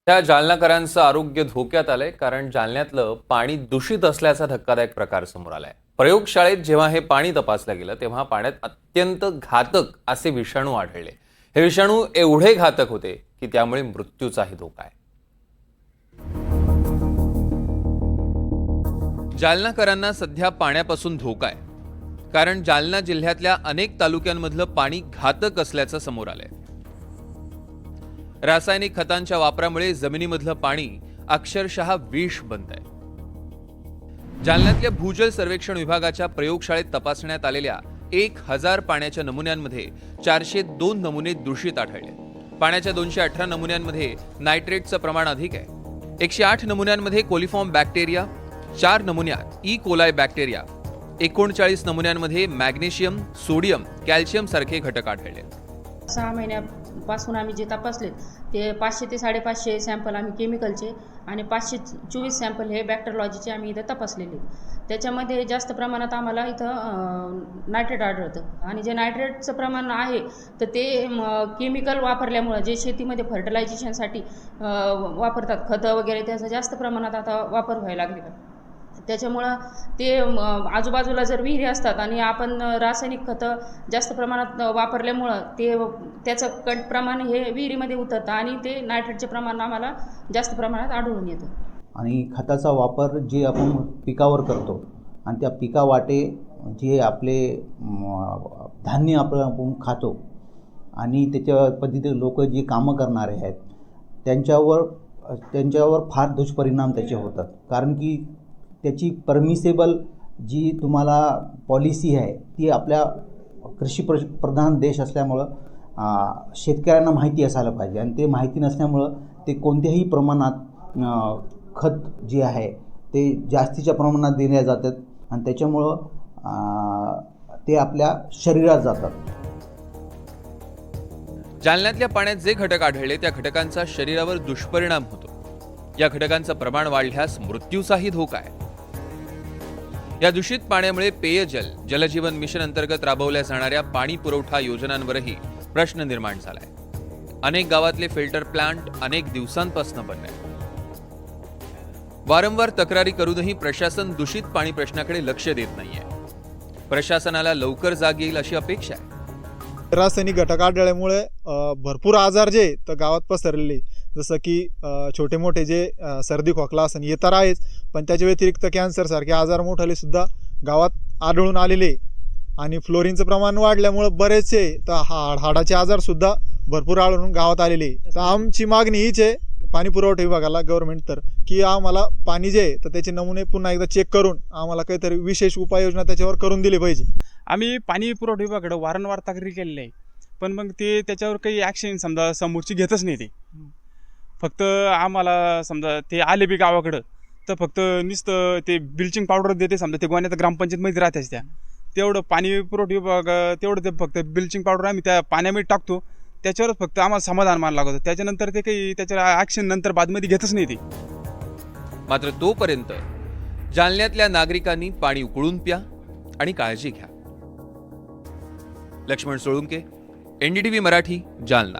त्या जालनाकरांचं आरोग्य धोक्यात आलंय, कारण जालन्यातलं पाणी दूषित असल्याचा धक्कादायक प्रकार समोर आलाय। प्रयोगशाळेत जेव्हा हे पाणी तपासलं गेलं तेव्हा पाण्यात अत्यंत घातक असे विषाणू आढळले। हे विषाणू एवढे घातक होते की त्यामुळे मृत्यूचाही धोका आहे। जालनाकरांना सध्या पाण्यापासून धोका आहे, कारण जालना जिल्ह्यातल्या अनेक तालुक्यांमधलं पाणी घातक असल्याचं समोर आलंय। रासायनिक खतांच्या वापरामुळे जमिनीमधलं पाणी अक्षरशः विष बनतंय। जालन्यातल्या भूजल सर्वेक्षण विभागाच्या प्रयोगशाळेत तपासण्यात आलेल्या 1000 पाण्याच्या नमुन्यांमध्ये 402 नमुने दूषित आढळले। पाण्याच्या 218 नमुन्यांमध्ये नायट्रेटचं प्रमाण अधिक आहे। 108 नमुन्यांमध्ये कोलिफॉर्म बॅक्टेरिया, 4 नमुन्यात ई कोलाई बॅक्टेरिया, 39 नमुन्यांमध्ये मॅग्नेशियम, सोडियम, कॅल्शियम सारखे घटक आढळले। 6 महिन्यापासून आम्ही जे तपासले ते 500 ते 550 सॅम्पल आम्ही केमिकलचे आणि 524 सॅम्पल हे बॅक्टेरियोलॉजीचे आम्ही इथं तपासलेले। त्याच्यामध्ये जास्त प्रमाणात आम्हाला इथं नायट्रेट आढळतं आणि जे नायट्रेटचं प्रमाण आहे तर ते केमिकल वापरल्यामुळं जे शेतीमध्ये फर्टिलायझेशनसाठी वापरतात खतं वगैरे, त्याचा जास्त प्रमाणात आता वापर व्हायला लागलेला। त्याच्यामुळं ते आजूबाजूला जर विहिरी असतात आणि आपण रासायनिक खतं जास्त प्रमाणात वापरल्यामुळं त्याचं कट प्रमाण हे विहिरीमध्ये उतरतं आणि ते नायट्रेटचे प्रमाण आम्हाला जास्त प्रमाणात आढळून येतं। आणि खताचा वापर जे आपण पिकावर करतो आणि त्या पिकावाटे जे आपले धान्य आपण खातो आणि त्याच्या पद्धतीने लोक जे कामं करणारे आहेत त्यांच्यावर फार दुष्परिणाम त्याचे होतात। कारण की त्याची परमिसेबल जी तुम्हाला पॉलिसी आहे ती आपल्या कृषी प्रधान देश असल्यामुळं शेतकऱ्यांना माहिती असायला पाहिजे आणि ते माहिती नसल्यामुळं ते कोणत्याही प्रमाणात खत जे आहे ते जास्तीच्या प्रमाणात दिल्या जातात आणि त्याच्यामुळं ते आपल्या शरीरात जातात। जालन्यातल्या पाण्यात जे घटक आढळले त्या घटकांचा शरीरावर दुष्परिणाम होतो। या घटकांचं प्रमाण वाढल्यास मृत्यूचाही धोका आहे। या दूषित पाण्यामुळे पेयजल जलजीवन मिशन अंतर्गत राबवल्या जाणाऱ्या पाणी पुरवठा योजनांवरही प्रश्न निर्माण झालाय। अनेक गावातले फिल्टर प्लांट अनेक दिवसांपासून बंद आहेत। वारंवार तक्रारी करूनही प्रशासन दूषित पाणी प्रश्नाकडे लक्ष देत नाहीये। प्रशासनाला लवकर जाग येईल अशी अपेक्षा आहे। रासायनिक घटक आढळल्यामुळे भरपूर आजार जे तर गावात पसरलेले, जसं की छोटे मोठे जे सर्दी खोकला असं हे तर आहेच, पण त्याच्या व्यतिरिक्त कॅन्सर सारखे आजार मोठाले सुद्धा गावात आढळून आलेले आणि फ्लोरिनचं प्रमाण वाढल्यामुळे बरेचसे तर हाडाचे आजार सुद्धा भरपूर आढळून गावात आलेले। तर आमची मागणी हीच आहे पाणी पुरवठा विभागाला, गव्हर्नमेंट तर, की आम्हाला पाणी जे आहे तर त्याचे नमुने पुन्हा एकदा चेक करून आम्हाला काहीतरी विशेष उपाययोजना त्याच्यावर करून दिली पाहिजे। आम्ही पाणी पुरवठा विभागाकडे वारंवार तक्रारी केलेली आहे, पण मग ते त्याच्यावर काही ॲक्शन समजा समोरची घेतच नाही। ते फक्त आम्हाला समजा ते आले बी गावाकडं तर फक्त नुसतं ते ब्लिचिंग पावडर देते, समजा ते गोण्यात ग्रामपंचायतमध्ये राहतेच त्या, तेवढं पाणी पुरवठा विभाग तेवढं ते फक्त ब्लिचिंग पावडर आम्ही त्या पाण्यामध्ये टाकतो, त्याच्यावरच फक्त आम्हाला समाधान मानलं लागतं। त्याच्यानंतर ते काही त्याच्यावर ॲक्शन नंतर बादमध्ये घेतच नाही ते। मात्र तोपर्यंत जालन्यातल्या नागरिकांनी पाणी उकळून प्या आणि काळजी घ्या। लक्ष्मण सोळुंके, NDTV मराठी, जालना।